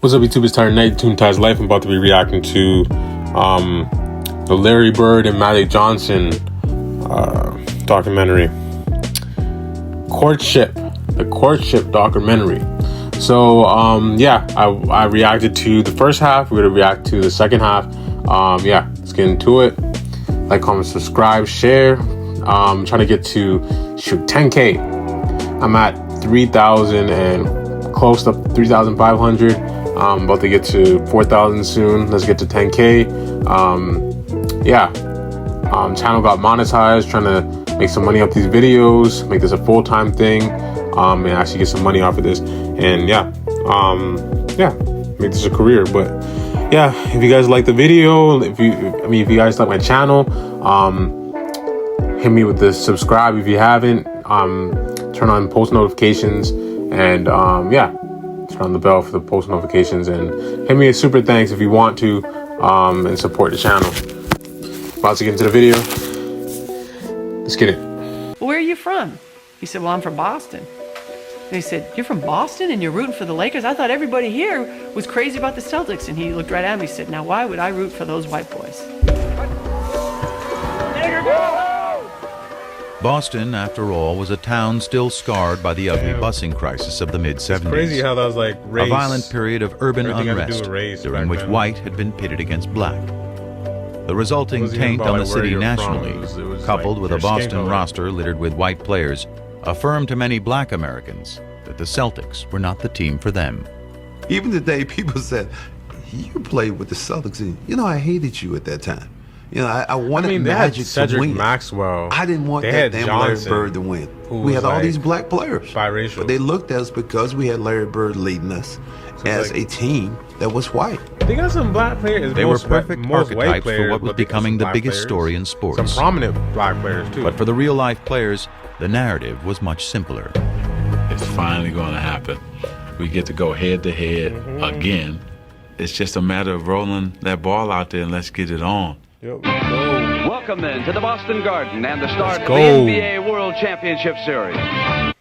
What's up, YouTube? It's Tired Night, Toon Ties Life. I'm about to be reacting to the Larry Bird and Magic Johnson documentary. Courtship. The Courtship documentary. So, I reacted to the first half. We're going to react to the second half. Let's get into it. Like, comment, subscribe, share. I'm trying to get to, 10K. I'm at 3,000 and close to 3,500. About to get to 4,000 soon. Let's get to 10K. Channel got monetized. Trying to make some money off these videos. Make this a full-time thing. And actually get some money off of this. And make this a career. But yeah, if you guys like the video, if you guys like my channel, hit me with the subscribe if you haven't. Turn on post notifications and turn on the bell for the post notifications, and hit me a super thanks if you want to, and support the channel. About to get into the video. Let's get it. Where are you from? He said, well, I'm from Boston. And he said, you're from Boston and you're rooting for the Lakers? I thought everybody here was crazy about the Celtics. And he looked right at me and said, now why would I root for those white boys? Boston, after all, was a town still scarred by the ugly busing crisis of the mid-70s. Crazy how that was like race. A violent period of urban unrest during which white had been pitted against black. The resulting taint on the city nationally, coupled with a Boston roster littered with white players, affirmed to many black Americans that the Celtics were not the team for them. Even today, people said, you played with the Celtics, and I hated you at that time. I wanted Magic to win. Maxwell. I didn't want that damn Larry Bird to win. We had all these black players. Biracial. But they looked at us because we had Larry Bird leading us as a team that was white. They got some black players. They were perfect archetypes for what was becoming the biggest story in sports. Some prominent black players, too. But for the real-life players, the narrative was much simpler. It's finally going to happen. We get to go head-to-head again. It's just a matter of rolling that ball out there and let's get it on. Welcome then to the Boston Garden and the start of the NBA World Championship Series. I'm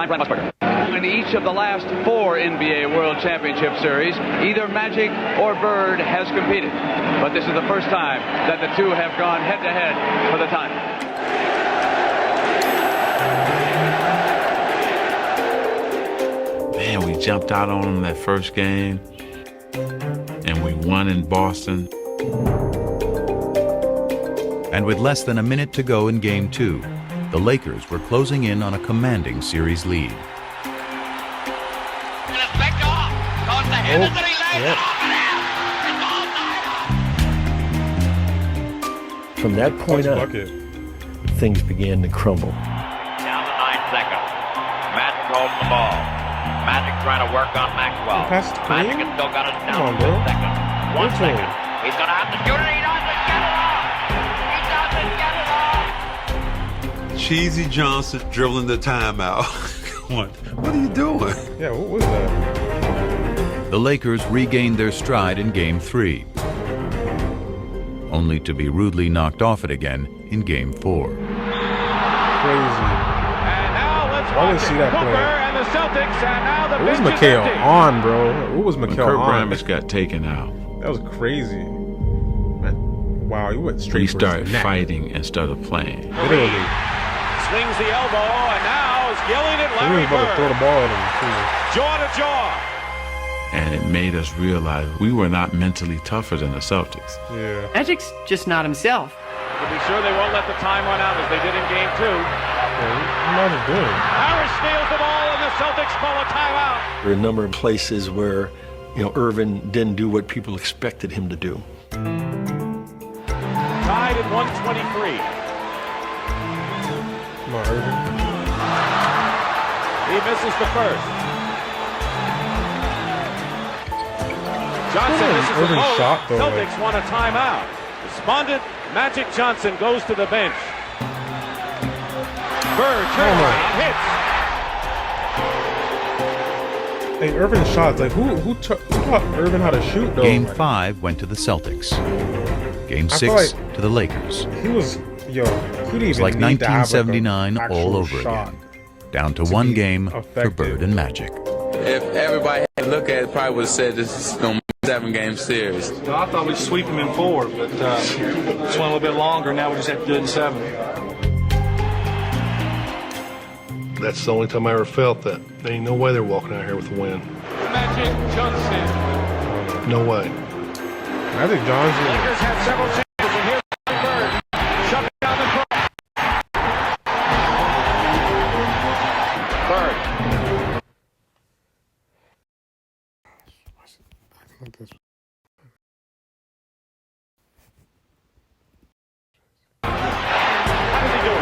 Brian Musburger. In each of the last 4 NBA World Championship Series, either Magic or Bird has competed. But this is the first time that the two have gone head-to-head for the title. Man, we jumped out on them that first game, and we won in Boston. And with less than a minute to go in Game 2, the Lakers were closing in on a commanding series lead. From that point on, things began to crumble. Down to 9 seconds. Magic holding the ball. Magic trying to work on Maxwell. Magic has still got it down to 2 seconds. 1 second. He's going to have to shoot it. He doesn't get it off. Cheesy Johnson dribbling the timeout. What are you doing? Yeah, what was that? The Lakers regained their stride in Game 3, only to be rudely knocked off it again in Game 4. Crazy. I didn't see that play. What was McHale on, bro? What was McHale on? Kurt got taken out. That was crazy. Man, wow, you went straight. He started fighting instead of playing. Literally. Swings the elbow, and now is yelling at Larry Bird. Throw the ball at him, too. Jaw to jaw. And it made us realize we were not mentally tougher than the Celtics. Yeah. Magic's just not himself. To be sure they won't let the time run out as they did in Game 2. What are doing? Harris steals the ball, and the Celtics call a timeout. There were a number of places where, Irvin didn't do what people expected him to do. Tied at 123. Come on, Irvin. He misses the first. Johnson misses the most. Celtics want a timeout. Despondent, Magic Johnson goes to the bench. Bird turns around, hits. Hey, Irvin's shots, like who taught Irvin how to shoot though? Game 5 went to the Celtics. Game 6 to the Lakers. He was, it was like 1979 all over again. Down to 1 game for Bird and Magic. if everybody had to look at it, probably would have said this is going to be a 7-game series. Well, I thought we'd sweep them in 4, but just went a little bit longer. Now we just have to do it in 7. That's the only time I ever felt that. There ain't no way they're walking out here with a win. Magic Johnson. No way. Magic Johnson. Lakers have several chances, and here's Bird shoving down the cross. Bird. How does he do it?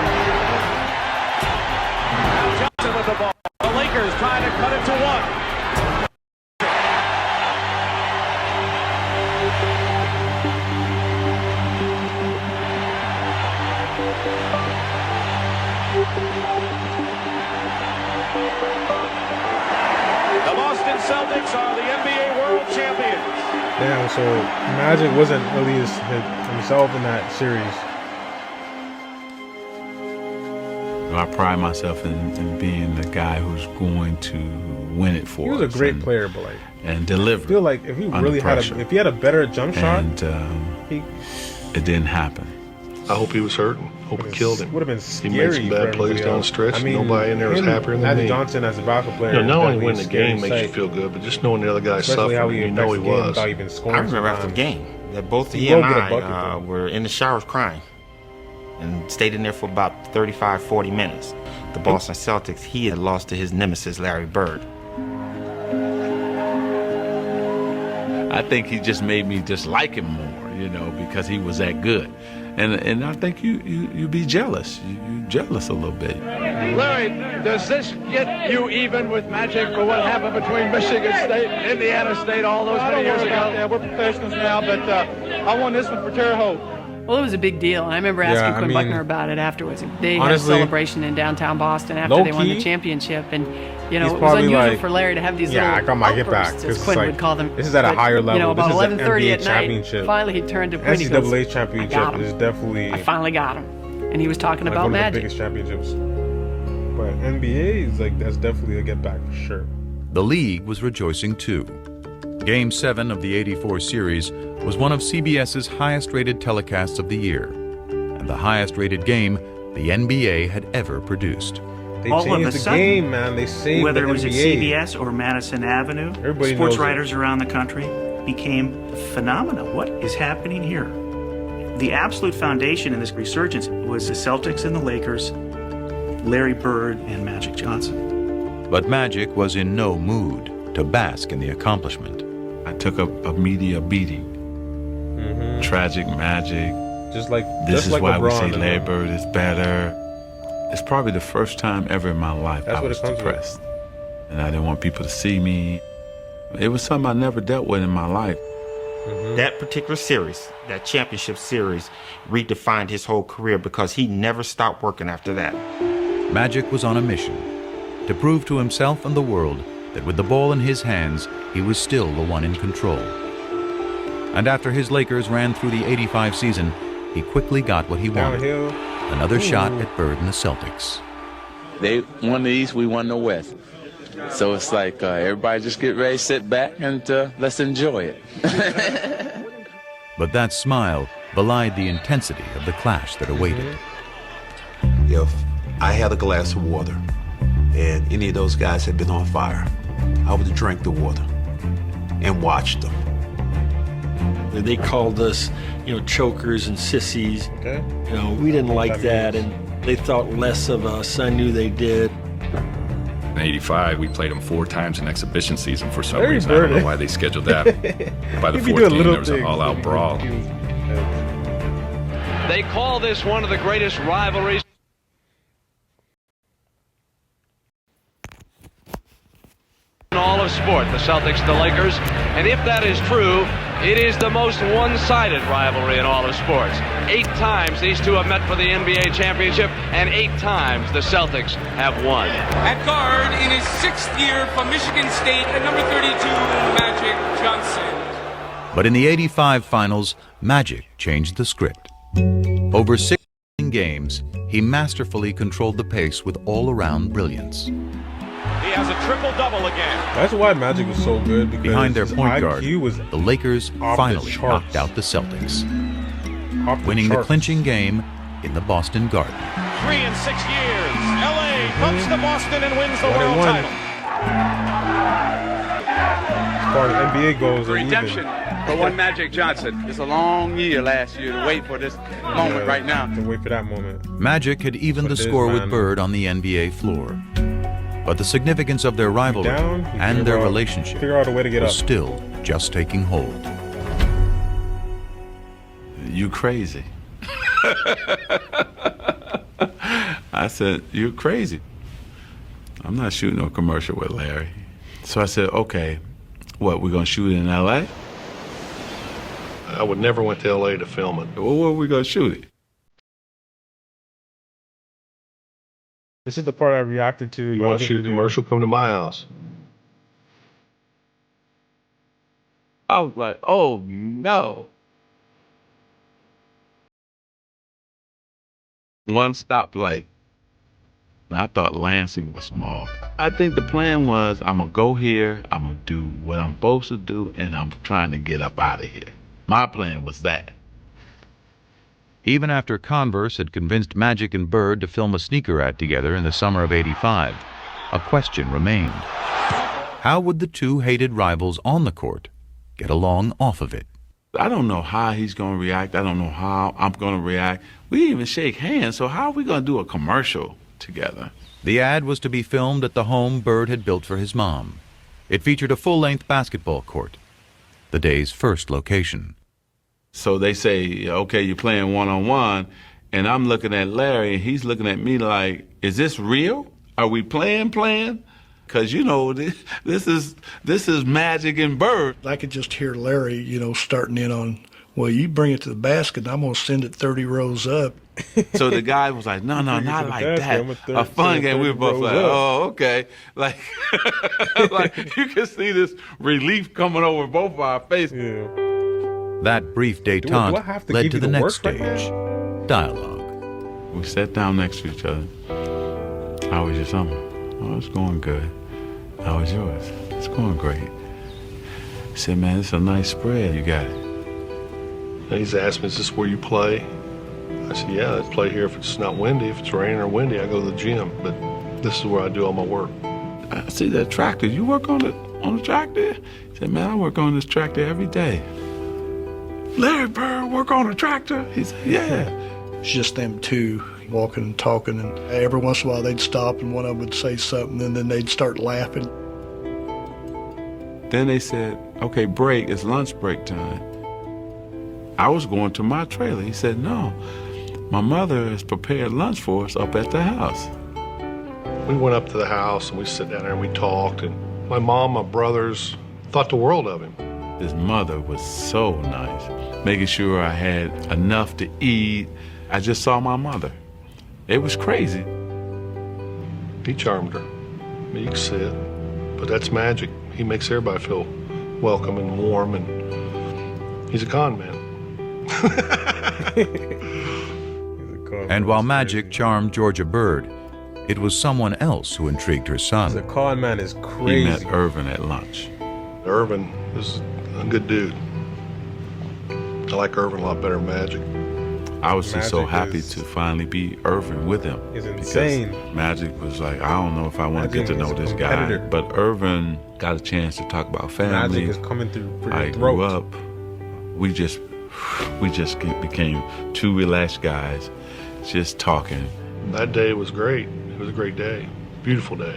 Johnson with the ball. The Lakers trying to cut it to 1. The Boston Celtics are the NBA World Champions. Damn, so Magic wasn't really himself in that series. I pride myself in being the guy who's going to win it for us. He was a great player, but like, and deliver. I feel like if he really if he had a better jump shot, it didn't happen. I hope he was hurting. Hope it killed him. Would have been He scary. made some bad plays down the stretch. I mean, nobody in there was happier than Magic me. Johnson as a basketball player. You know, not only is winning the definitely a game makes scary you feel good, but just knowing the other guy's Especially how suffering, he you know he was. without even scoring. I remember after the game that both he and I were in the showers crying and stayed in there for about 35, 40 minutes. The Boston Celtics, he had lost to his nemesis, Larry Bird. I think he just made me just like him more, you know, because he was that good. And I think you be jealous. You jealous a little bit. Larry, does this get you even with Magic for what happened between Michigan State and Indiana State all those many years ago? Yeah, we're professionals now, but I won this one for Terre Haute. Well, it was a big deal. I remember asking Quinn Buckner about it afterwards. They had a celebration in downtown Boston after they won the championship. And, you know, it was unusual for Larry to have these little I got my get back. outbursts, as Quinn would call them. This is at a higher level. You know, about 11:30 at championship. night, finally he turned to Quinn. NCAA championship is definitely... I finally got him. And he was talking about one Magic. Of the biggest championships. But NBA is like, that's definitely a get back for sure. The league was rejoicing too. Game 7 of the '84 series was one of CBS's highest-rated telecasts of the year, and the highest-rated game the NBA had ever produced. They changed the game, man. They saved whether the it was at NBA. CBS or Madison Avenue, Everybody sports knows writers around the country became phenomena. What is happening here? The absolute foundation in this resurgence was the Celtics and the Lakers, Larry Bird and Magic Johnson. But Magic was in no mood to bask in the accomplishment. I took a media beating. Tragic Magic. Just like this is like why LeBron, we say Larry Bird is better. It's probably the first time ever in my life I was depressed. And I didn't want people to see me. It was something I never dealt with in my life. That particular series, that championship series, redefined his whole career because he never stopped working after that. Magic was on a mission to prove to himself and the world that with the ball in his hands, he was still the one in control. And after his Lakers ran through the '85 season, he quickly got what he wanted. Another shot at Bird and the Celtics. They won the East, we won the West. So it's like everybody just get ready, sit back, and let's enjoy it. But that smile belied the intensity of the clash that awaited. If I had a glass of water and any of those guys had been on fire, I would have drank the water and watched them. They called us, chokers and sissies. Okay. We didn't like that, and they thought less of us. I knew they did. In '85, we played them 4 times in exhibition season for some reason. I don't know why they scheduled that. By the 4th game, there was an all-out brawl. They call this one of the greatest rivalries in all of sport, the Celtics, the Lakers. And if that is true, it is the most one-sided rivalry in all of sports. 8 times these two have met for the NBA championship, and 8 times the Celtics have won. At guard, in his 6th year from Michigan State, at number 32, Magic Johnson. But in the '85 finals, Magic changed the script. Over 16 games, he masterfully controlled the pace with all-around brilliance. He has a triple-double again. That's why Magic was so good. Because behind their point guard, was the Lakers finally knocked out the Celtics, winning the clinching game in the Boston Garden. 3 in 6 years, LA comes to Boston and wins the world title. As far as NBA goes, redemption for one Magic Johnson. It's a long year last year to wait for this moment right now. To wait for that moment. Magic had evened the score with Bird on the NBA floor. But the significance of their rivalry and their relationship was still just taking hold. You crazy. I said, you're crazy. I'm not shooting no commercial with Larry. So I said, okay, what, we're going to shoot it in L.A.? I would never went to L.A. to film it. Well, where are we going to shoot it? This is the part I reacted to. You want to shoot a commercial? Come to my house. I was like, oh, no. One stoplight. I thought Lansing was small. I think the plan was, I'm going to go here, I'm going to do what I'm supposed to do, and I'm trying to get up out of here. My plan was that. Even after Converse had convinced Magic and Bird to film a sneaker ad together in the summer of '85, a question remained. How would the two hated rivals on the court get along off of it? I don't know how he's going to react. I don't know how I'm going to react. We didn't even shake hands, so how are we going to do a commercial together? The ad was to be filmed at the home Bird had built for his mom. It featured a full-length basketball court, the day's first location. So they say, okay, you're playing one-on-one, and I'm looking at Larry, and he's looking at me like, is this real? Are we playing? Because, you know, this is Magic and Bird. I could just hear Larry, you know, starting in on, well, you bring it to the basket, and I'm going to send it 30 rows up. So the guy was like, no, not like that. A fun game. We were both like, oh, okay. Like, like you can see this relief coming over both of our faces. Yeah. That brief détente led to the next stage, dialogue. We sat down next to each other. How was your summer? Oh, it's going good. How was yours? It's going great. He said, man, it's a nice spread you got. And he's asked me, is this where you play? I said, yeah, I play here if it's not windy. If it's raining or windy, I go to the gym. But this is where I do all my work. I see that tractor. You work on the tractor? He said, man, I work on this tractor every day. Larry Bird work on a tractor? He said, yeah. It's just them two walking and talking, and every once in a while they'd stop and one of them would say something, and then they'd start laughing. Then they said, okay, break, it's lunch break time. I was going to my trailer. He said, no, my mother has prepared lunch for us up at the house. We went up to the house and we sat down there and we talked, and my mom, my brothers thought the world of him. His mother was so nice, making sure I had enough to eat. I just saw my mother. It was crazy. He charmed her. I mean, you can see it. But that's Magic. He makes everybody feel welcome and warm, and he's a con man. And while Magic charmed Georgia Bird, it was someone else who intrigued her son. The con man is crazy. He met Irvin at lunch. Irvin is a good dude. I like Irvin a lot better than Magic. I was just so happy to finally be Irvin with him. It's insane. Magic was like, I don't know if I want to get to know this guy. But Irvin got a chance to talk about family. Magic is coming through for your I throat. grew up. We just became two relaxed guys, just talking. That day was great. It was a great day. Beautiful day.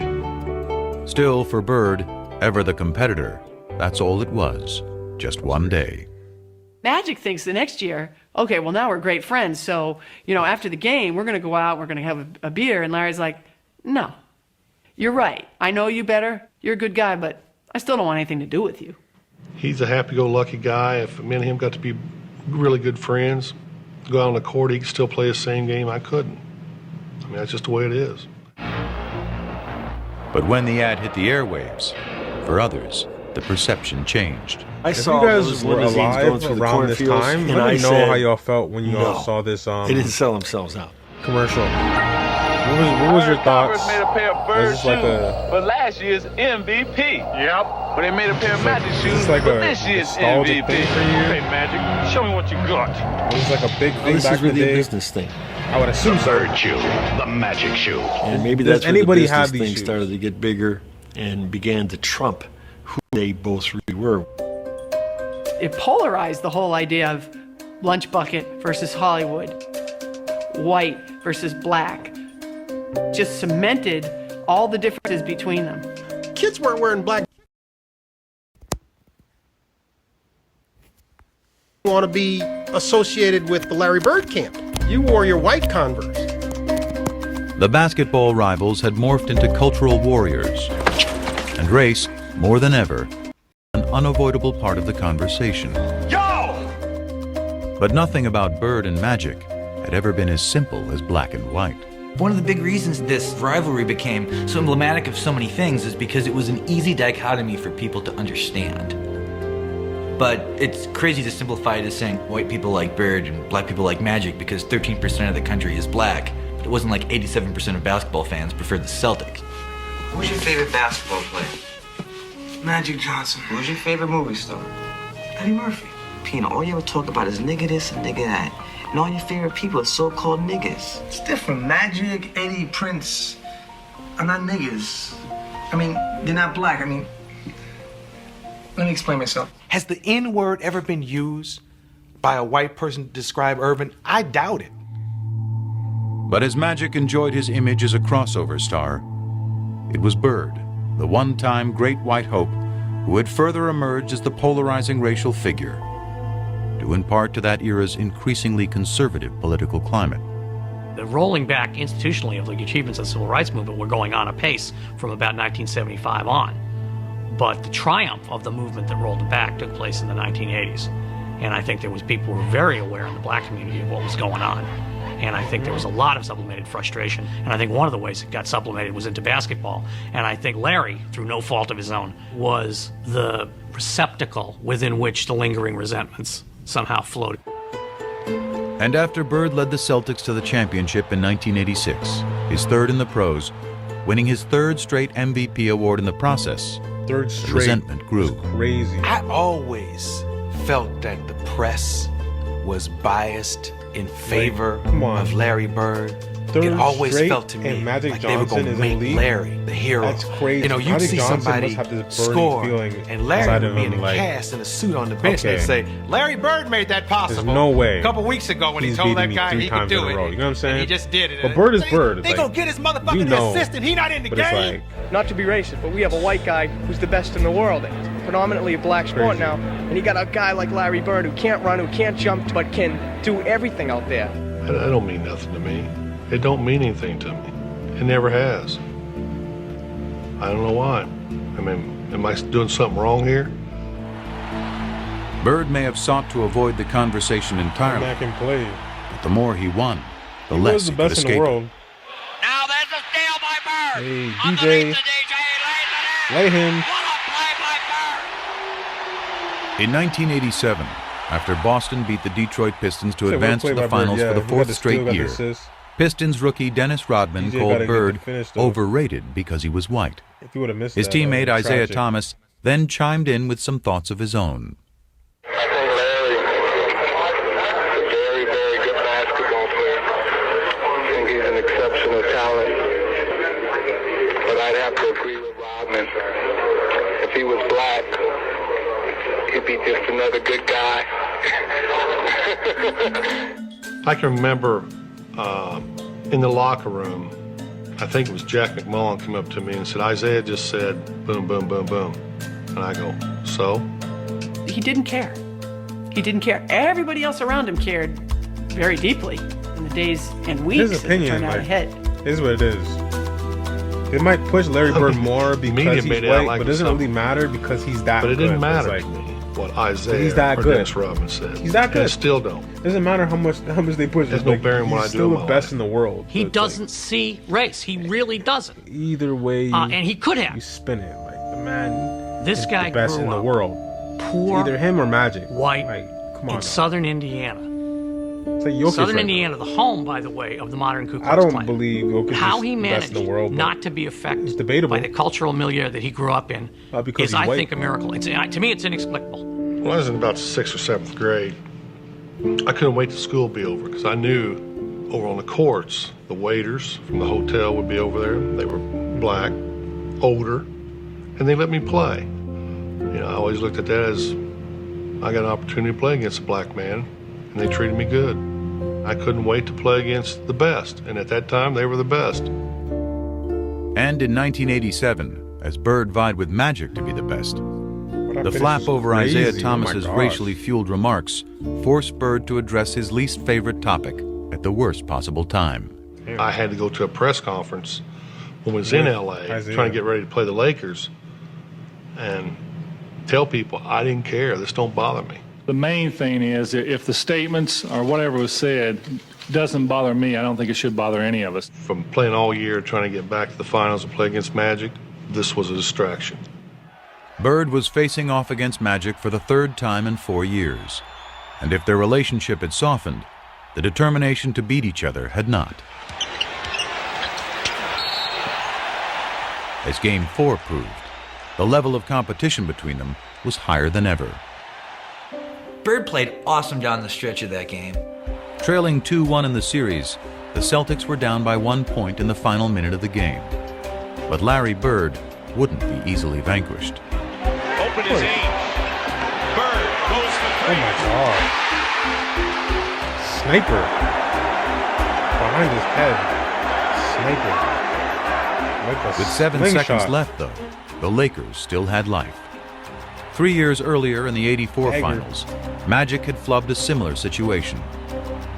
Still, for Bird, ever the competitor, that's all it was. Just one day. Magic thinks the next year, okay, well, now we're great friends, so, you know, after the game, we're going to go out, we're going to have a beer. And Larry's like, no, you're right. I know you better. You're a good guy, but I still don't want anything to do with you. He's a happy-go-lucky guy. If me and him got to be really good friends, go out on the court, he could still play the same game. I couldn't. I mean, that's just the way it is. But when the ad hit the airwaves, for others, the perception changed. I saw you guys those were limousines alive going through the around this cornfields, time, and let I me know said, how y'all felt when you all no. saw this They didn't sell themselves out. commercial. What was your thoughts? Made a pair of bird Was this like shoes for last year's MVP. Yep. But they made a pair of Magic shoes like for a this year's nostalgic MVP. thing for you? Hey, Magic, show me what you got. It was like a big thing This back is in the really a day. business thing. I would assume so. Bird shoe, the Magic shoe. And maybe Does that's where the anybody business have these thing shoes? started to get bigger and began to trump who they both really were. It polarized the whole idea of lunch bucket versus Hollywood, white versus black. Just cemented all the differences between them. Kids weren't wearing black. You want to be associated with the Larry Bird camp. You wore your white Converse. The basketball rivals had morphed into cultural warriors, and race, more than ever, an unavoidable part of the conversation. But nothing about Bird and Magic had ever been as simple as black and white. One of the big reasons this rivalry became so emblematic of so many things is because it was an easy dichotomy for people to understand. But it's crazy to simplify it as saying white people like Bird and black people like Magic because 13% of the country is black. But it wasn't like 87% of basketball fans preferred the Celtics. Who's your favorite basketball player? Magic Johnson. Who's your favorite movie star? Eddie Murphy. Pina, all you ever talk about is nigga this and nigga that. And all your favorite people are so-called niggas. It's different. Magic, Eddie, Prince are not niggas. I mean, they're not black. I mean, let me explain myself. Has the N-word ever been used by a white person to describe Urban? I doubt it. But as Magic enjoyed his image as a crossover star, it was Bird, the one-time great white hope, who had further emerged as the polarizing racial figure, due in part to that era's increasingly conservative political climate. The rolling back institutionally of the achievements of the civil rights movement were going on apace from about 1975 on. But the triumph of the movement that rolled it back took place in the 1980s. And I think there was people who were very aware in the black community of what was going on. And I think there was a lot of sublimated frustration. And I think one of the ways it got sublimated was into basketball. And I think Larry, through no fault of his own, was the receptacle within which the lingering resentments somehow floated. And after Bird led the Celtics to the championship in 1986, his third in the pros, winning his third straight MVP award in the process, third the straight resentment grew. Crazy. I always felt that the press was biased in favor of Larry Bird. Third it always straight felt to me and Magic like Johnson they were is going to in the make league? Larry the hero. That's crazy. You know, you'd Magic see Johnson somebody must have this burning score, feeling and Larry inside would of be him, in a like, cast in a suit on the bench, okay, and they'd say, Larry Bird made that possible. there's no way A couple weeks ago when he he's told that beating me guy 3 he could times in do a it, row. You know what I'm saying? and he just did it. But Bird is Bird. They It's gonna like, get his we motherfucking know, assistant. He not in the but it's game. like, Not to be racist, but we have a white guy who's the best in the world. It's predominantly a black sport now. And you got a guy like Larry Bird who can't run, who can't jump, but can do everything out there. That don't mean nothing to me. It don't mean anything to me. It never has. I don't know why. I mean, am I doing something wrong here? Bird may have sought to avoid the conversation entirely, Mac can play. but the more he won, the He less was the he could best in the escape. world. Now there's a steal by Bird. Hey, Underneath DJ, the DJ, lay him. what a play by Bird. In 1987, after Boston beat the Detroit Pistons to Say, what a advance play to the by Bird, finals yeah. for the He got fourth the straight steal, got the year, assist. Pistons rookie Dennis Rodman DJ gotta called get Bird the finish, though. overrated because he was white. If you would have missed His that, teammate Isaiah tragic. Thomas then chimed in with some thoughts of his own. Very, very good basketball player. I think he's an exceptional talent. But I'd have to agree with Rodman. If he was black, he'd be just another good guy. I can remember in the locker room, I think it was Jack McMullen came up to me and said, Isaiah just said, boom, boom, boom, boom. And I go, so? He didn't care. He didn't care. Everybody else around him cared very deeply in the days and weeks His as it opinion, turned out like, ahead. is what it is. It might push Larry Bird more because Media he's made it out white, like but it doesn't something. really matter because he's that But it good. didn't matter It's to like, me what Isaiah he's that or good. Dennis Rodman said. He's that good. And it still don't. Doesn't matter how much they push. There's it, no like, bearing what he's I do still in the my best in the world. He So it's doesn't see race. He really doesn't. like, either way, And he could have. you spin it. Like the man This is guy the best grew in the up world. poor, It's either him or Magic. white, Like, come on. in now. southern Indiana. Southern Indiana, the home, by the way, of the modern Ku Klux I don't Klan. believe Jokic How is he the best managed in the world, not to be affected debatable. by the cultural milieu that he grew up in because is, he's I white. think, a miracle. To me, it's inexplicable. When I was in about 6th or 7th grade, I couldn't wait till school to be over because I knew over on the courts, the waiters from the hotel would be over there. They were black, older, and they let me play. You know, I always looked at that as I got an opportunity to play against a black man, and they treated me good. I couldn't wait to play against the best, and at that time, they were the best. And in 1987, as Bird vied with Magic to be the best, the flap over Isaiah Thomas's racially fueled remarks forced Bird to address his least favorite topic at the worst possible time. I had to go to a press conference when we was in L.A. trying to get ready to play the Lakers and tell people I didn't care. This don't bother me. The main thing is if the statements or whatever was said doesn't bother me, I don't think it should bother any of us. From playing all year trying to get back to the finals and play against Magic, this was a distraction. Bird was facing off against Magic for the third time in 4 years. And if their relationship had softened, the determination to beat each other had not. As Game 4 proved, the level of competition between them was higher than ever. Bird played awesome down the stretch of that game. Trailing 2-1 in the series, the Celtics were down by 1 point in the final minute of the game. But Larry Bird wouldn't be easily vanquished. Open his aim. Bird goes for three. Oh my God. Sniper. Behind his head. Sniper. Like With 7 slingshot. seconds left, though, the Lakers still had life. 3 years earlier in the '84 finals, Magic had flubbed a similar situation.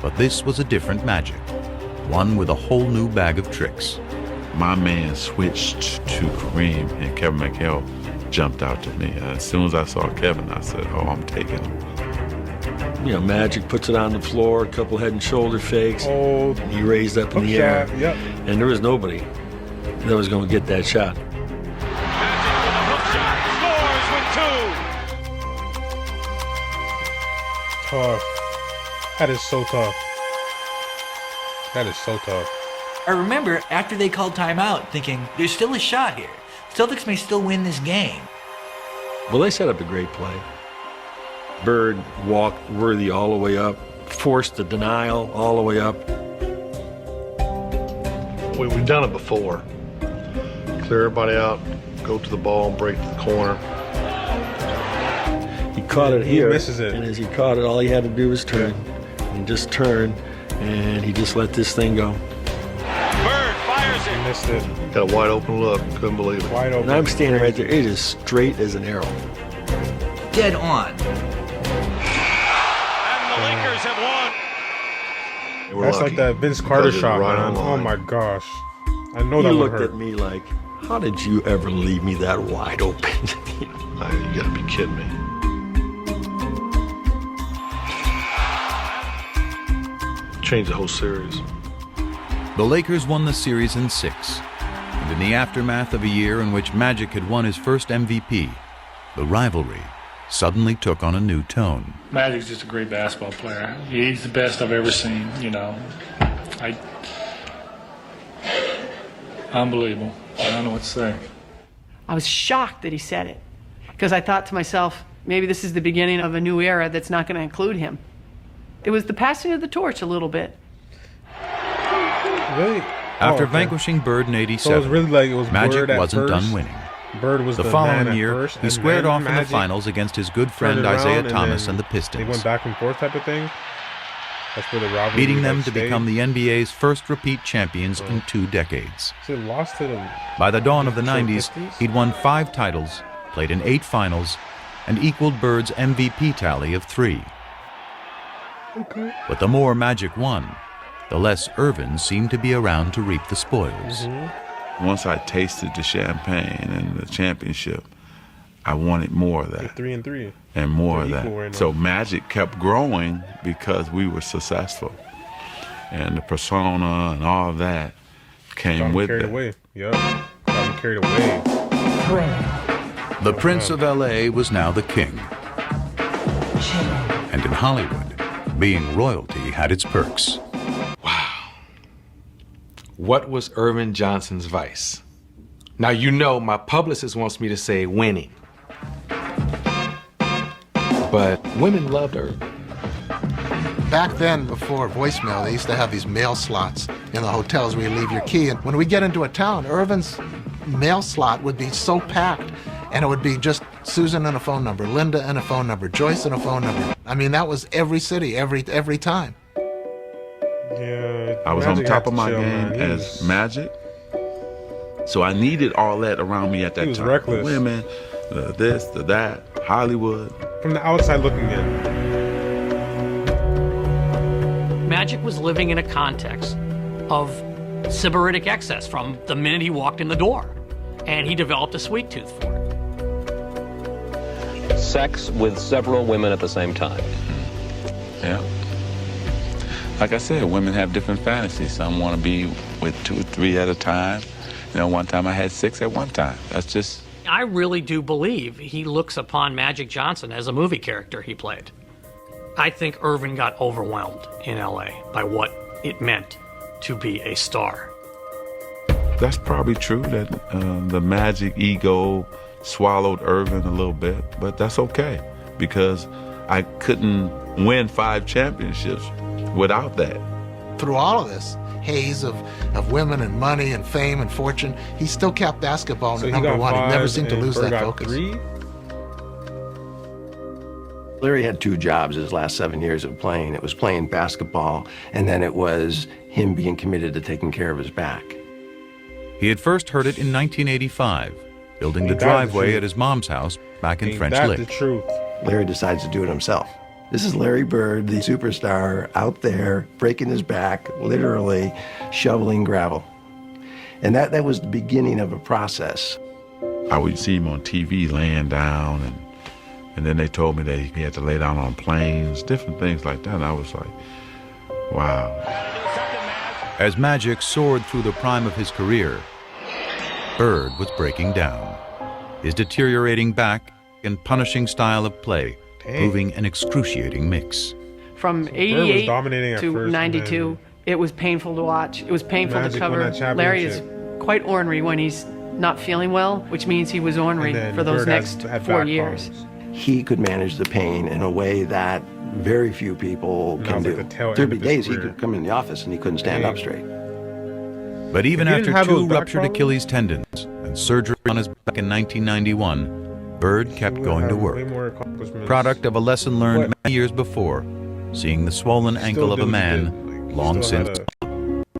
But this was a different Magic, one with a whole new bag of tricks. My man switched to Kareem, and Kevin McHale jumped out to me. As soon as I saw Kevin, I said, oh, I'm taking him. You know, Magic puts it on the floor, a couple head and shoulder fakes. Oh, he raised up in the air. Yep. And there was nobody that was going to get that shot. Tough. That is so tough. That is so tough. I remember after they called timeout thinking, there's still a shot here. Celtics may still win this game. Well, they set up a great play. Bird walked Worthy all the way up, forced the denial all the way up. We've done it before. Clear everybody out, go to the ball, break to the corner. He caught it here. He misses it. And as he caught it, all he had to do was turn. And just turn, and he just let this thing go. Bird fires it. Missed it. Got a wide open look, couldn't believe it. Wide open. And I'm standing right there. It is straight as an arrow. Dead on. And the Lakers have won. That's like that Vince Carter shot, right man. Oh my gosh. I know that He would looked hurt. at me like, how did you ever leave me that wide open? You gotta be kidding me. Changed the whole series. The Lakers won the series in 6. And in the aftermath of a year in which Magic had won his first MVP, the rivalry suddenly took on a new tone. Magic's just a great basketball player. He's the best I've ever seen, you know. Unbelievable. I don't know what to say. I was shocked that he said it because I thought to myself, maybe this is the beginning of a new era that's not going to include him. It was the passing of the torch a little bit. Really? After vanquishing Bird in '87, So it was really like it was Magic Bird at wasn't first. done winning. Bird was The man following at year, first, he and squared then off in the Magic finals against his good turned friend it around, Isaiah and Thomas then and the They Pistons, went back and forth type of thing. That's where the rivalry beating would, them like, to stay. become the NBA's first repeat champions in 2 decades. So it lost to the By the dawn of the Detroit 90s, Pistons? he'd won 5 titles, played in 8 finals, and equaled Bird's MVP tally of 3. Okay. But the more Magic won, the less Irvin seemed to be around to reap the spoils. Once I tasted the champagne and the championship, I wanted more of that. 3-3. And more of They're that. equal right now. So Magic kept growing because we were successful. And the persona and all of that came Got him with carried it. away. Yep. Got him carried away. The Prince of L.A. was now the king. And in Hollywood, being royalty had its perks. What was Irvin Johnson's vice? Now, you know my publicist wants me to say winning. But women loved Irvin. Back then, before voicemail, they used to have these mail slots in the hotels where you leave your key. And when we get into a town, Irvin's mail slot would be so packed, and it would be just Susan and a phone number, Linda and a phone number, Joyce and a phone number. I mean, that was every city, every time. Yeah, I was on top of my game as Magic, so I needed all that around me at that time. He was reckless. Women, this, the that, Hollywood. From the outside looking in. Magic was living in a context of sybaritic excess from the minute he walked in the door, and he developed a sweet tooth for it. Sex with several women at the same time. Yeah. Like I said, women have different fantasies. Some want to be with 2 or 3 at a time. You know, one time I had 6 at one time. That's just... I really do believe he looks upon Magic Johnson as a movie character he played. I think Irvin got overwhelmed in LA by what it meant to be a star. That's probably true that the Magic ego swallowed Irvin a little bit, but that's okay because I couldn't win 5 championships without that. Through all of this haze of women and money and fame and fortune, he still kept basketball at number 1. He never seemed to lose that focus. 3? Larry had 2 jobs his last 7 years of playing. It was playing basketball, and then it was him being committed to taking care of his back. He had first heard it in 1985, building the driveway at his mom's house back in French Lick. That's the truth. Larry decides to do it himself. This is Larry Bird, the superstar, out there breaking his back, literally shoveling gravel. And that was the beginning of a process. I would see him on TV laying down, and then they told me that he had to lay down on planes, different things like that. And I was like, wow. As Magic soared through the prime of his career, Bird was breaking down. His deteriorating back and punishing style of play proving an excruciating mix. From 88 to 92, it was painful to watch. It was painful to cover. Larry is quite ornery when he's not feeling well, which means he was ornery for those next 4 years. He could manage the pain in a way that very few people can do. There'd be days he could come in the office and he couldn't stand up straight. But even after 2 ruptured Achilles tendons and surgery on his back in 1991, Bird kept going to work, product of a lesson learned many years before, seeing the swollen ankle of a man long since.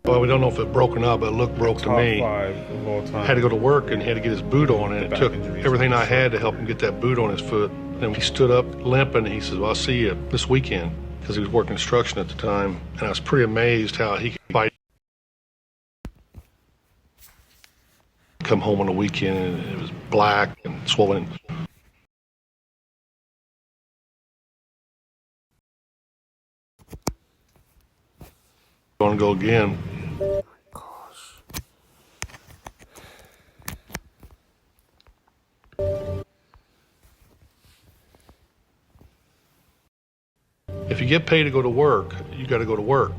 Well, we don't know if it broke or not, but it looked broke to me. Had to go to work and had to get his boot on, and it took everything I had to help him get that boot on his foot. And he stood up limping, and he says, well, I'll see you this weekend, because he was working construction at the time. And I was pretty amazed how he could fight. Come home on the weekend, and it was black and swollen. Going to go again. If you get paid to go to work, you got to go to work.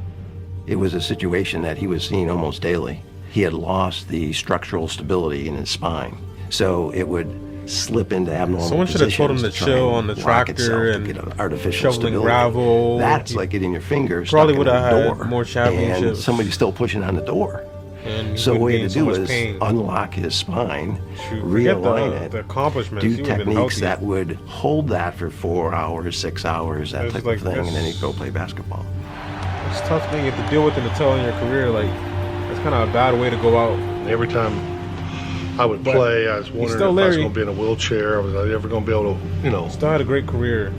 It was a situation that he was seeing almost daily. He had lost the structural stability in his spine, so it would slip into abnormal Someone should have told him to chill on the tractor and get an artificial shoveling stability. gravel. That's like getting your fingers probably stuck would in have the had door, more championships. and somebody's still pushing on the door. And so what he had to do was pain. unlock his spine, Forget realign the it, accomplishments. do He would've been techniques healthy. that would hold that for 4 hours, 6 hours, that It's type like of thing, and then that's- he'd go play basketball. It's a tough thing you have to deal with in the tail in your career. Like, that's kind of a bad way to go out. Every time I would play, I was wondering if I was going to be in a wheelchair. Was I ever going to be able to, you know, Still had a great career.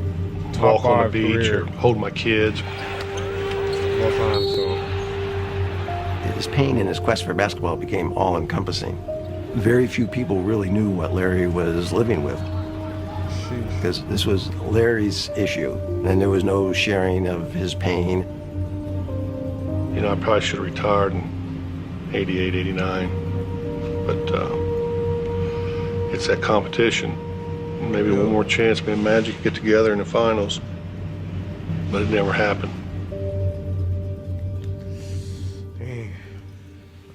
walk on the 5 beach career. or hold my kids. All time, so. His pain in his quest for basketball became all-encompassing. Very few people really knew what Larry was living with, because this was Larry's issue, and there was no sharing of his pain. You know, I probably should have retired in 88, 89, but it's that competition. Maybe one more chance, me and Magic get together in the finals. but it never happened.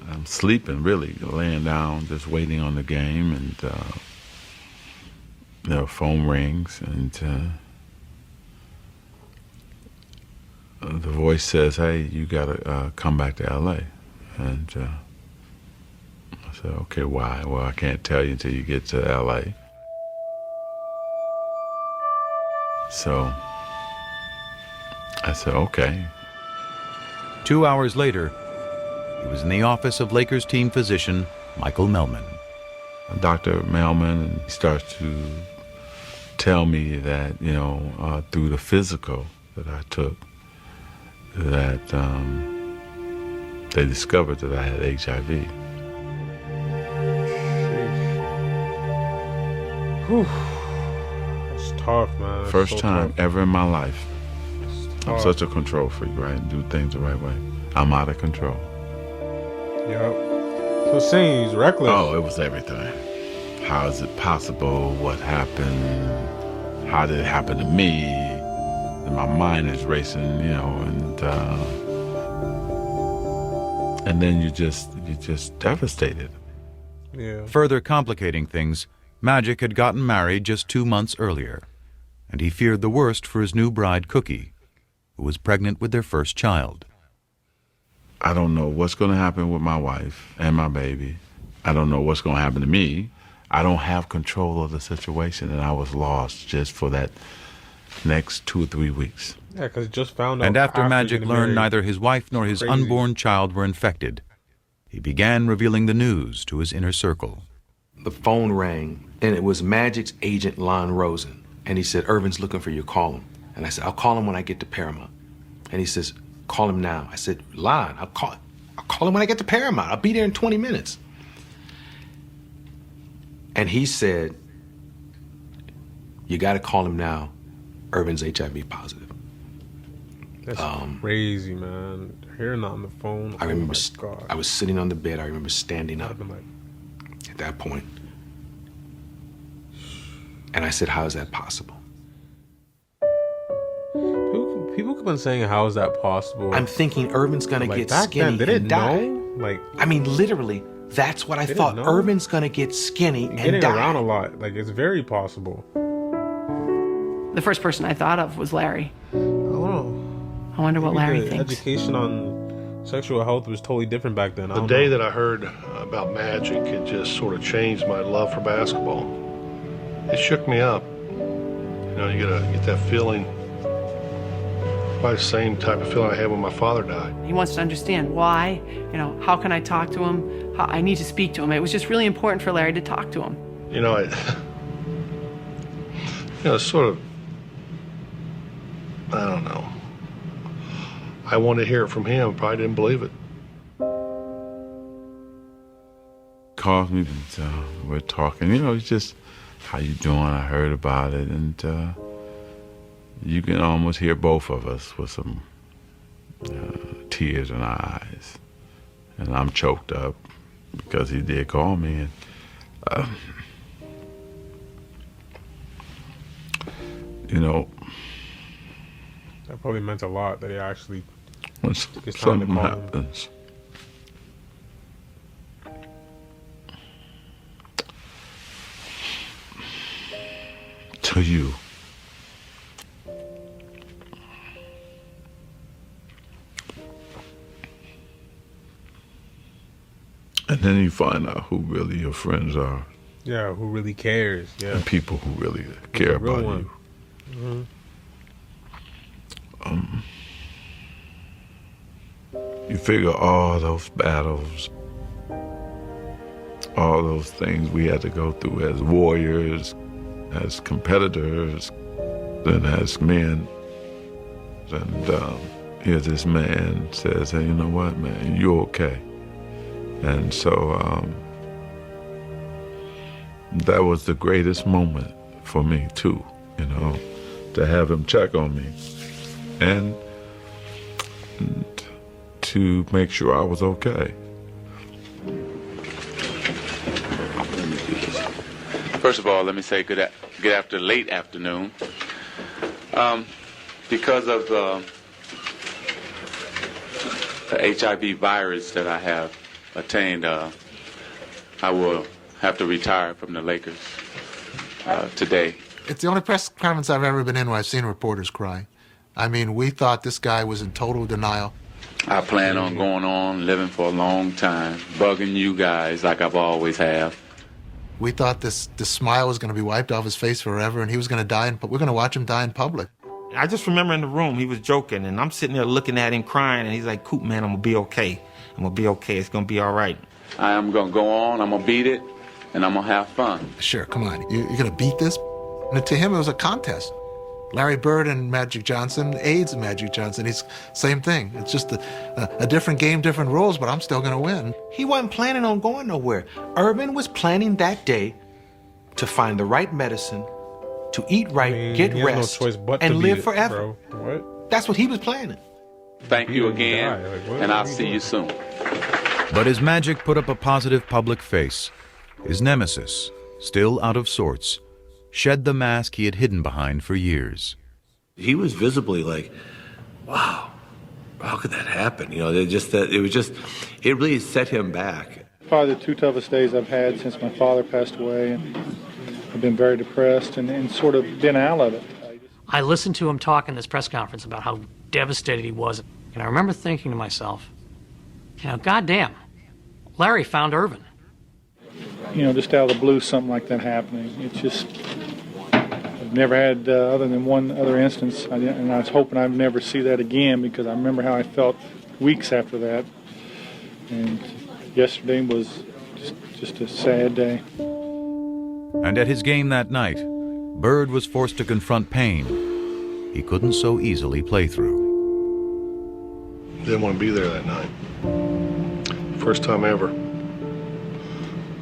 I'm sleeping, really, laying down, just waiting on the game, and the phone rings, and the voice says, "Hey, you gotta come back to L.A." And I said, "Okay, why?" "Well, I can't tell you until you get to L.A." So I said, "Okay." 2 hours later, he was in the office of Lakers team physician Michael Melman. Dr. Melman starts to tell me that, through the physical that I took, that they discovered that I had HIV. Whew. That's tough, man. That's First so time tough. ever in my life. I'm such a control freak, right? And do things the right way. I'm out of control. Yep. So saying he's reckless. Oh, it was everything. How is it possible? What happened? How did it happen to me? And my mind is racing, and then you're just devastated. Yeah. Further complicating things, Magic had gotten married just 2 months earlier, and he feared the worst for his new bride, Cookie, who was pregnant with their first child. I don't know what's going to happen with my wife and my baby. I don't know what's going to happen to me. I don't have control of the situation, and I was lost just for that next 2 or 3 weeks. Yeah, because just found out. And after Magic getting learned married. neither his wife nor his Crazy. unborn child were infected, he began revealing the news to his inner circle. The phone rang, and it was Magic's agent, Lon Rosen. And he said, "Irvin's looking for you, call him." And I said, "I'll call him when I get to Paramount." And he says, "Call him now." I said, "Lon, I'll call him when I get to Paramount. I'll be there in 20 minutes. And he said, "You got to call him now. Irvin's HIV positive." That's crazy, man. Hearing that on the phone. I remember God. I was sitting on the bed. I remember standing up at that point. And I said, "How is that possible?" People keep on saying, "How is that possible?" I'm thinking Irvin's gonna get back skinny then, they and didn't die. know? I mean, literally, that's what I They thought. didn't know? Irvin's gonna get skinny and Getting die. around a lot. Like, it's very possible. The first person I thought of was Larry. Oh. I wonder what Larry the thinks. Education on sexual health was totally different back then. The day that I heard about Magic, it just sort of changed my love for basketball. It shook me up. You get that feeling, probably the same type of feeling I had when my father died. He wants to understand why, how can I talk to him? How, I need to speak to him. It was just really important for Larry to talk to him. It's sort of, I don't know. I wanted to hear it from him, probably didn't believe it. Calls me and we're talking, it's just, "How you doing? I heard about it." And you can almost hear both of us with some tears in our eyes. And I'm choked up because he did call me. And, That probably meant a lot that he actually when took his time to something call him. happens, to you, and then you find out who really your friends are. Yeah, who really cares? Yeah. And people who really care real about one. you. Mm-hmm. You figure all those battles, all those things we had to go through as warriors, as competitors, and as men. And here this man says, "Hey, you know what, man, you're okay." And so that was the greatest moment for me too, to have him check on me and to make sure I was okay. First of all, let me say late afternoon. Because of the HIV virus that I have attained, I will have to retire from the Lakers today. It's the only press conference I've ever been in where I've seen reporters cry. I mean, we thought this guy was in total denial. I plan on going on, living for a long time, bugging you guys like I've always have. We thought this smile was going to be wiped off his face forever, and he was going to die, but we're going to watch him die in public. I just remember in the room, he was joking, and I'm sitting there looking at him crying, and he's like, Coop, man, I'm going to be okay. I'm going to be okay. It's going to be all right. I am going to go on, I'm going to beat it, and I'm going to have fun. Sure, come on. You're going to beat this? And to him, it was a contest. Larry Bird and Magic Johnson, AIDS and Magic Johnson, he's same thing. It's just a different game, different rules, but I'm still going to win. He wasn't planning on going nowhere. Urban was planning that day to find the right medicine, to eat right, get rest, and live forever. What? That's what he was planning. Thank you again, and I'll see you soon. But his Magic put up a positive public face. His nemesis, still out of sorts, shed the mask he had hidden behind for years. He was visibly like, wow, how could that happen? You know, it really set him back. Probably the two toughest days I've had since my father passed away, and I've been very depressed and sort of been out of it. I listened to him talk in this press conference about how devastated he was, and I remember thinking to myself, you know, goddamn, Larry found Irvin. You know, just out of the blue, something like that happening. It's just, I've never had, other than one other instance, and I was hoping I'd never see that again, because I remember how I felt weeks after that. And yesterday was just a sad day. And at his game that night, Bird was forced to confront pain he couldn't so easily play through. Didn't want to be there that night. First time ever.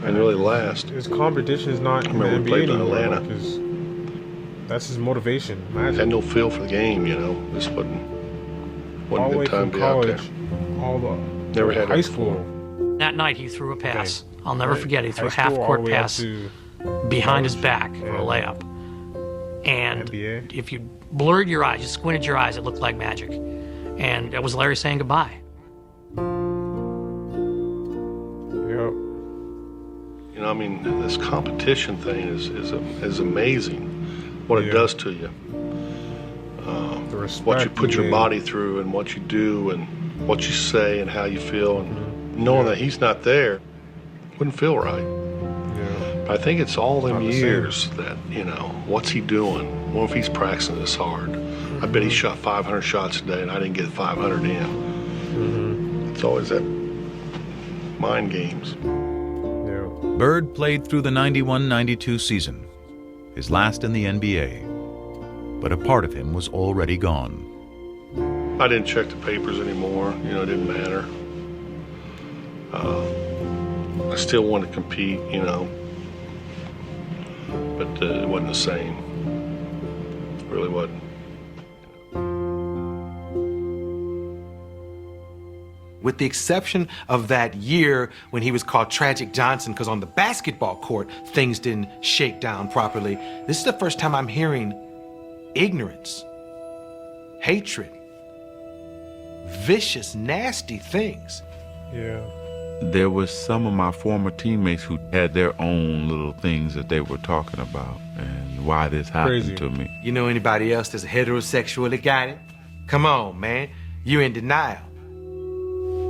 And really last. His competition is not in the NBA anymore, because that's his motivation. Had no feel for the game, you know. This wasn't a good time to be out there. All the Never had high school. That night he threw a pass. I'll never forget it. He threw a half-court pass behind his back for a layup. And if you blurred your eyes, just squinted your eyes, it looked like magic. And that was Larry saying goodbye. You know, I mean, this competition thing is amazing. What it does to you. What you put your body through and what you do and what you say and how you feel. And knowing that he's not there wouldn't feel right. But I think it's all them years that, you know, what's he doing? What if he's practicing this hard? I bet he shot 500 shots a day and I didn't get 500 in. It's always that mind games. Bird played through the 91-92 season, his last in the NBA, but a part of him was already gone. I didn't check the papers anymore. You know, it didn't matter. I still wanted to compete, you know, but it wasn't the same. It really wasn't. With the exception of that year when he was called Tragic Johnson, because on the basketball court, things didn't shake down properly. This is the first time I'm hearing ignorance, hatred, vicious, nasty things. Yeah. There was some of my former teammates who had their own little things that they were talking about and why this happened to me. You know anybody else that's heterosexual that got it? Come on, man. You're in denial.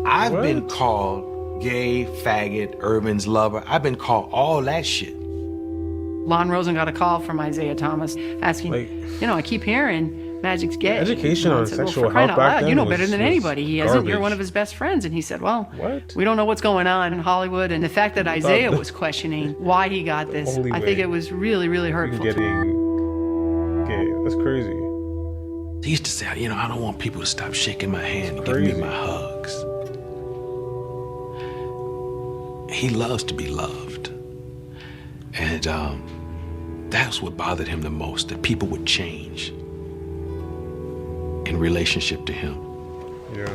I've been called gay, faggot, Urban's lover. I've been called all that shit. Lon Rosen got a call from Isaiah Thomas asking, you know, I keep hearing Magic's gay. Education on sexual health back then you know better than anybody. He isn't. You're garbage. one of his best friends. And he said, well, we don't know what's going on in Hollywood. And the fact that Isaiah was questioning why he got this, I think it was really, really hurtful. Getting gay. That's crazy. He used to say, you know, I don't want people to stop shaking my hand and giving me my hugs. He loves to be loved. And that's what bothered him the most, that people would change in relationship to him. Yeah.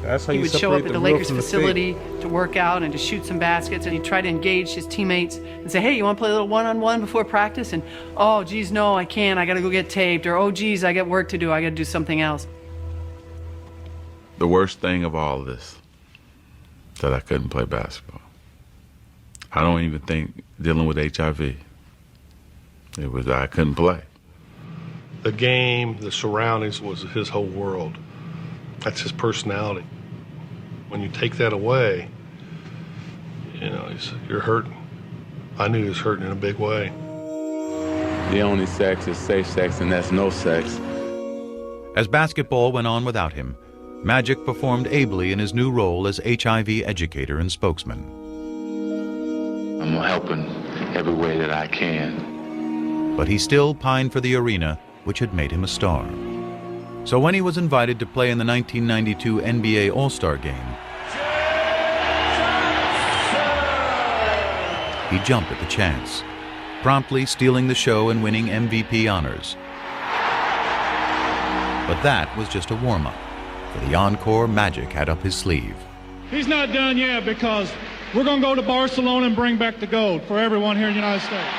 That's how he you would show separate up at the the real Lakers from the facility to work out and to shoot some baskets, and he'd try to engage his teammates and say, hey, you want to play a little one-on-one before practice? And, oh, geez, no, I can't. I got to go get taped. Or, oh, geez, I got work to do. I got to do something else. The worst thing of all of this, that I couldn't play basketball. I don't even think dealing with HIV. It was I couldn't play. The game, the surroundings was his whole world. That's his personality. When you take that away, you know, you're hurting. I knew he was hurting in a big way. The only sex is safe sex, and that's no sex. As basketball went on without him, Magic performed ably in his new role as HIV educator and spokesman. I'm helping every way that I can. But he still pined for the arena, which had made him a star. So when he was invited to play in the 1992 NBA All-Star game, he jumped at the chance, promptly stealing the show and winning MVP honors. But that was just a warm-up for the encore Magic had up his sleeve. He's not done yet, because we're going to go to Barcelona and bring back the gold for everyone here in the United States.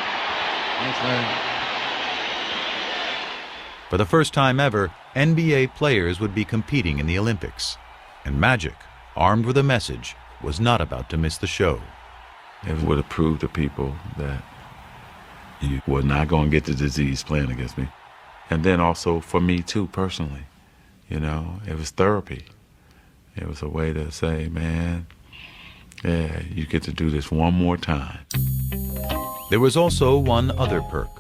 Thanks, man. For the first time ever, NBA players would be competing in the Olympics. And Magic, armed with a message, was not about to miss the show. It would have proved to people that you were not going to get the disease playing against me. And then also for me too, personally. You know, it was therapy. It was a way to say, man, yeah, you get to do this one more time. There was also one other perk.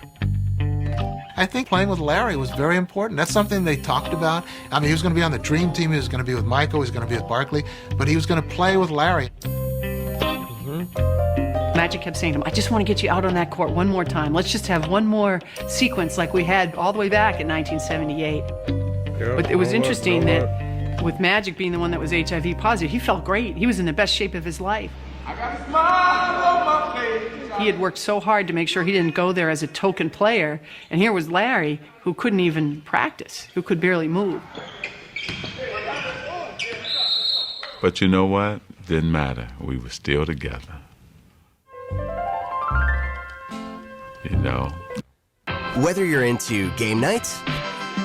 I think playing with Larry was very important. That's something they talked about. I mean, he was going to be on the dream team. He was going to be with Michael. He was going to be with Barkley. But he was going to play with Larry. Magic kept saying to him, I just want to get you out on that court one more time. Let's just have one more sequence like we had all the way back in 1978. But it was interesting that with Magic being the one that was HIV positive, he felt great. He was in the best shape of his life. I got a smile on my face. He had worked so hard to make sure he didn't go there as a token player. And here was Larry, who couldn't even practice, who could barely move. But you know what? Didn't matter. We were still together. You know. Whether you're into game nights,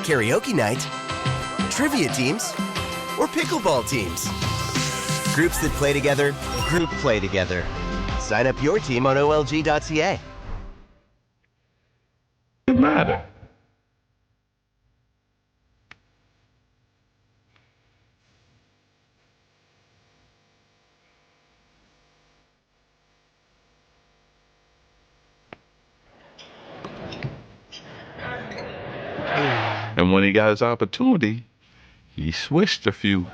karaoke night, trivia teams, or pickleball teams, groups that play together, group play together. Sign up your team on olg.ca. Didn't matter. And when he got his opportunity, he switched a few.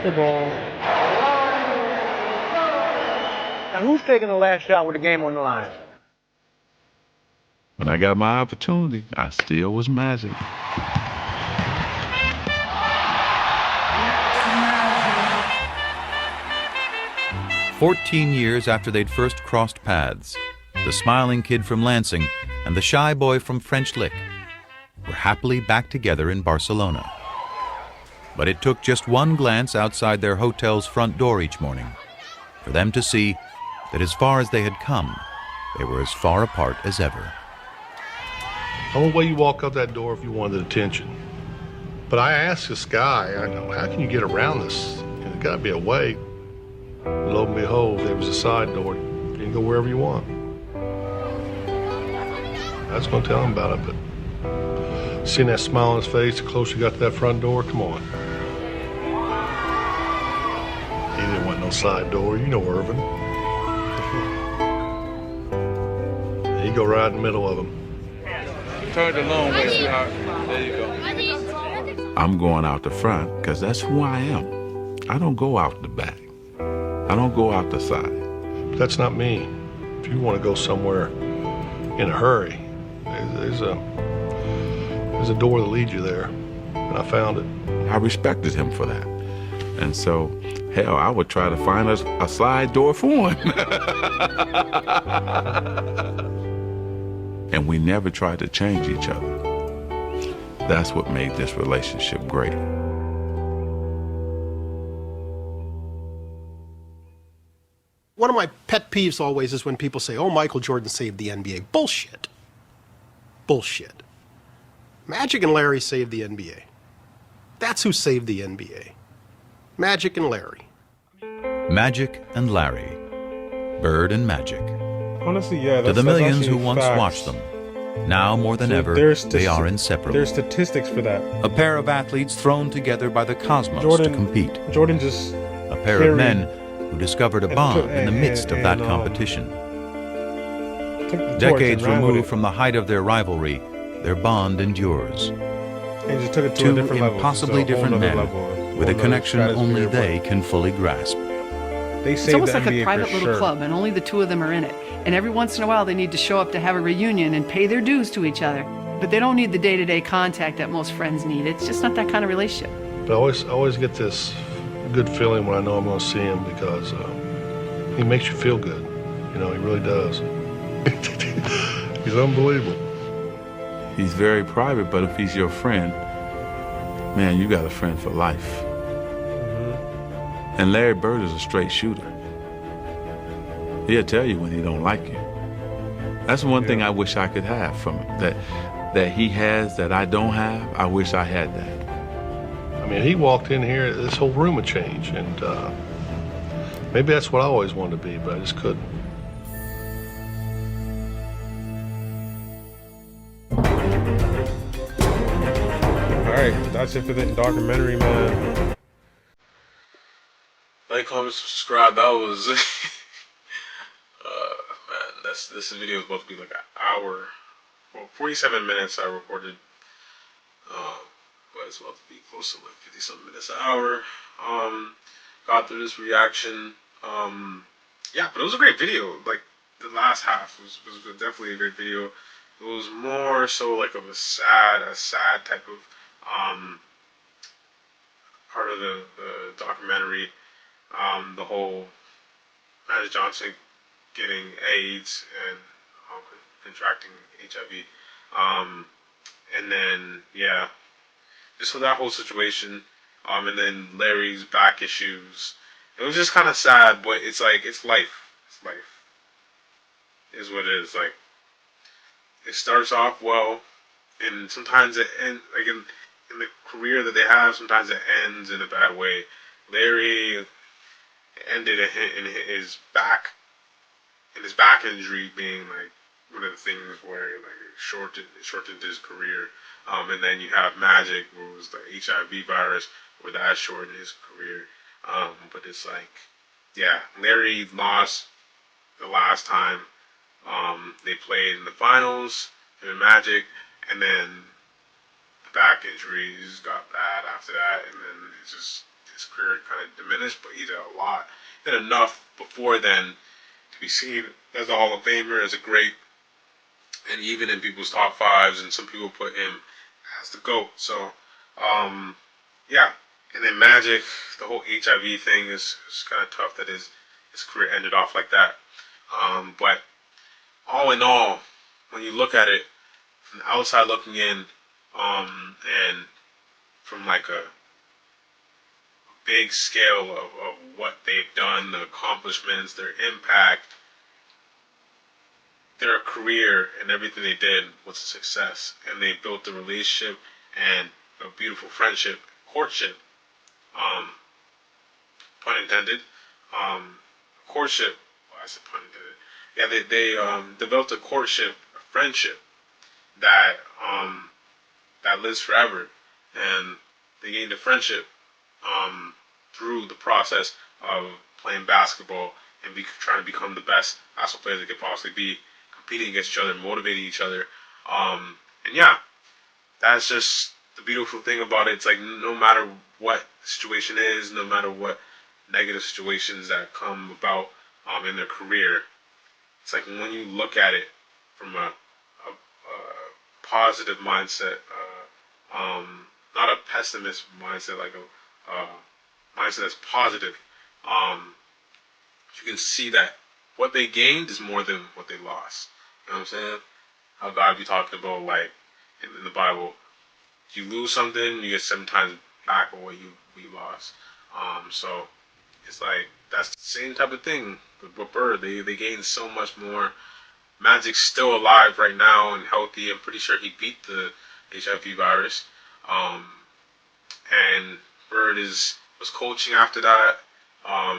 The ball. Now, who's taking the last shot with the game on the line? When I got my opportunity, I still was Magic. – 14 years after they'd first crossed paths, the smiling kid from Lansing and the shy boy from French Lick were happily back together in Barcelona. But it took just one glance outside their hotel's front door each morning for them to see that as far as they had come, they were as far apart as ever. The only way you walk out that door if you wanted attention. But I asked this guy, I know, how can you get around this? There's got to be a way. Lo and behold, there was a side door. You can go wherever you want. I was going to tell him about it, but seeing that smile on his face, the closer you got to that front door, come on. He didn't want no side door, you know Irvin. He'd go right in the middle of them. Turn the long way, sweetheart. There you go. I'm going out the front because that's who I am. I don't go out the back. I don't go out the side. That's not me. If you want to go somewhere in a hurry, there's a door that leads you there, and I found it. I respected him for that. And so, hell, I would try to find a slide door for him. And we never tried to change each other. That's what made this relationship great. One of my pet peeves always is when people say, oh, Michael Jordan saved the NBA. Bullshit. Bullshit. Magic and Larry saved the NBA. That's who saved the NBA. Magic and Larry. Magic and Larry. Bird and Magic. Honestly, yeah. To the millions who once facts. watched them, now more than ever, they are inseparable. There's statistics for that. A pair of athletes thrown together by the cosmos to compete. Jordan just a pair of men who discovered a bond in the midst of that competition. Decades removed from the height of their rivalry, their bond endures. And just took it to Two a different level. impossibly different men with a connection only they can fully grasp. It's almost like a private little club, and only the two of them are in it. And every once in a while, they need to show up to have a reunion and pay their dues to each other. But they don't need the day-to-day contact that most friends need. It's just not that kind of relationship. But I always get this good feeling when I know I'm going to see him because he makes you feel good. You know, he really does. He's unbelievable. He's very private, but if he's your friend, man, you got a friend for life. And Larry Bird is a straight shooter. He'll tell you when he don't like you. That's one thing I wish I could have from him, that he has that I don't have. I wish I had that. I mean, he walked in here, this whole room would change, and maybe that's what I always wanted to be, but I just couldn't. Alright, that's it for the documentary, man. Like, comment, subscribe. That was man, this video is supposed to be like an hour. Well, 47 minutes I recorded. But it's about to be close to like 50-something minutes an hour. Got through this reaction. Yeah, but it was a great video. Like, the last half was definitely a great video. It was more so like of a sad type of part of the documentary. The whole Magic Johnson getting AIDS and contracting HIV. And then, yeah, just for that whole situation. And then Larry's back issues. It was just kind of sad, but it's like, it's life. It's life. Is what it is. Like, it starts off well, and sometimes it ends, like in the career that they have, sometimes it ends in a bad way. Larry ended in his back injury being like one of the things where like it shortened his career. And then you have Magic, where it was the HIV virus, where that shortened his career. But it's like, yeah, Larry lost the last time they played in the finals, him and Magic, and then the back injuries got bad after that, and then it's just his career kind of diminished, but he did a lot. He did enough before then to be seen as a Hall of Famer, as a great, and even in people's top fives, and some people put him as the GOAT. So, yeah. And then Magic, the whole HIV thing is kind of tough that his career ended off like that. But all in all, when you look at it from the outside looking in, and from like a big scale of what they've done, the accomplishments, their impact, their career, and everything they did was a success. And they built a relationship and a beautiful friendship, courtship, pun intended, courtship, well, I said pun intended. Yeah, they developed a courtship, a friendship that lives forever, and they gained a friendship through the process of playing basketball and trying to become the best basketball players they could possibly be, competing against each other, motivating each other. And yeah, that's just the beautiful thing about it. It's like no matter what the situation is, no matter what negative situations that come about in their career, it's like when you look at it from a positive mindset, not a pessimist mindset, like a mindset that's positive, you can see that what they gained is more than what they lost. You know what I'm saying? How God be talking about, like, in the Bible, you lose something, you get 7 times back of what you lost. So it's like that's the same type of thing with Bird. They gained so much more. Magic's still alive right now and healthy. I'm pretty sure he beat the HIV virus. And Bird was coaching after that.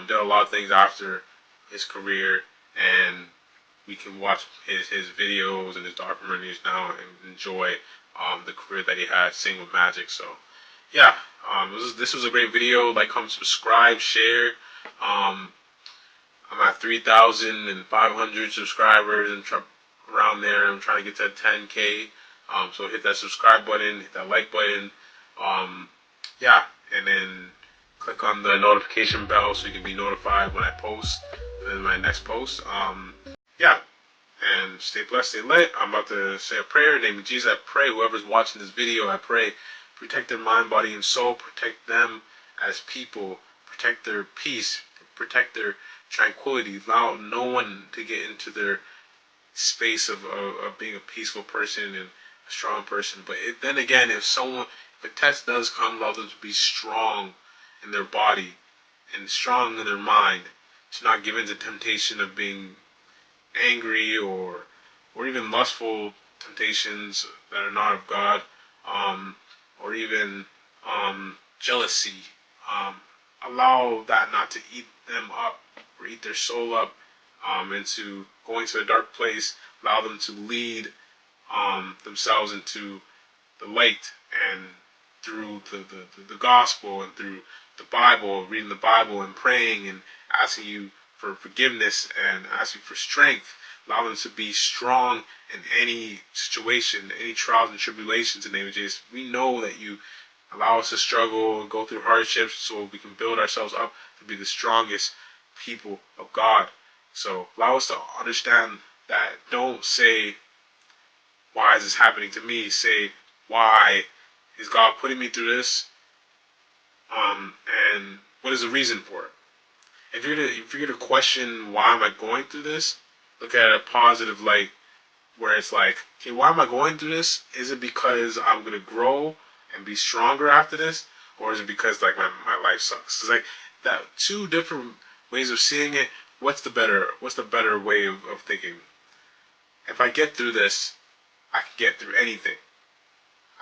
Did a lot of things after his career, and we can watch his videos and his documentaries now and enjoy the career that he had. Same with Magic. So yeah, this was a great video. Like, comment, subscribe, share. I'm at 3,500 subscribers and around there. I'm trying to get to 10K. So hit that subscribe button, hit that like button. Yeah, and then click on the notification bell so you can be notified when I post in my next post. Yeah, and stay blessed, stay lit. I'm about to say a prayer. In the name of Jesus, I pray whoever's watching this video, I pray protect their mind, body, and soul. Protect them as people. Protect their peace. Protect their tranquility. Allow no one to get into their space of being a peaceful person and a strong person. But then again, if a test does come, allow them to be strong in their body and strong in their mind, to not give in to temptation of being angry or even lustful temptations that are not of God, or even jealousy. Allow that not to eat them up or eat their soul up into going to a dark place. Allow them to lead themselves into the light, and through the gospel and through the Bible, reading the Bible and praying and asking you for forgiveness and asking for strength. Allow them to be strong in any situation, any trials and tribulations in the name of Jesus. We know that you allow us to struggle and go through hardships so we can build ourselves up to be the strongest people of God. So allow us to understand that. Don't say, why is this happening to me? Say, why is God putting me through this? And what is the reason for it? If you're gonna question, why am I going through this? Look at a positive light, where it's like, okay, why am I going through this? Is it because I'm gonna grow and be stronger after this, or is it because like my life sucks? It's like that, two different ways of seeing it. What's the better way of thinking? If I get through this, I can get through anything.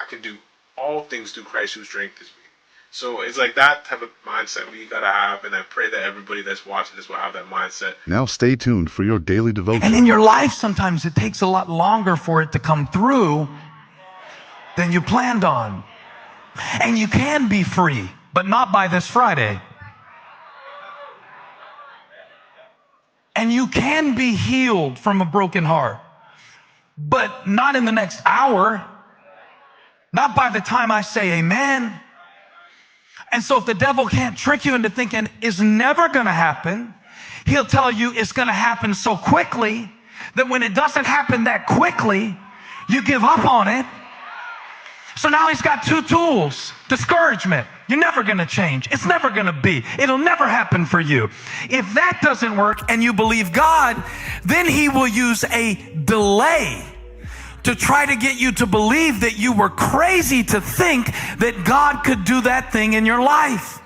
I can do all things through Christ who strengthens me. So it's like that type of mindset we gotta have, and I pray that everybody that's watching this will have that mindset. Now stay tuned for your daily devotion. And in your life, sometimes it takes a lot longer for it to come through than you planned on. And you can be free, but not by this Friday. And you can be healed from a broken heart, but not in the next hour. Not by the time I say amen. And so if the devil can't trick you into thinking it's never going to happen, he'll tell you it's going to happen so quickly that when it doesn't happen that quickly, you give up on it. So now he's got two tools. Discouragement. You're never going to change. It's never going to be. It'll never happen for you. If that doesn't work and you believe God, then he will use a delay to try to get you to believe that you were crazy to think that God could do that thing in your life.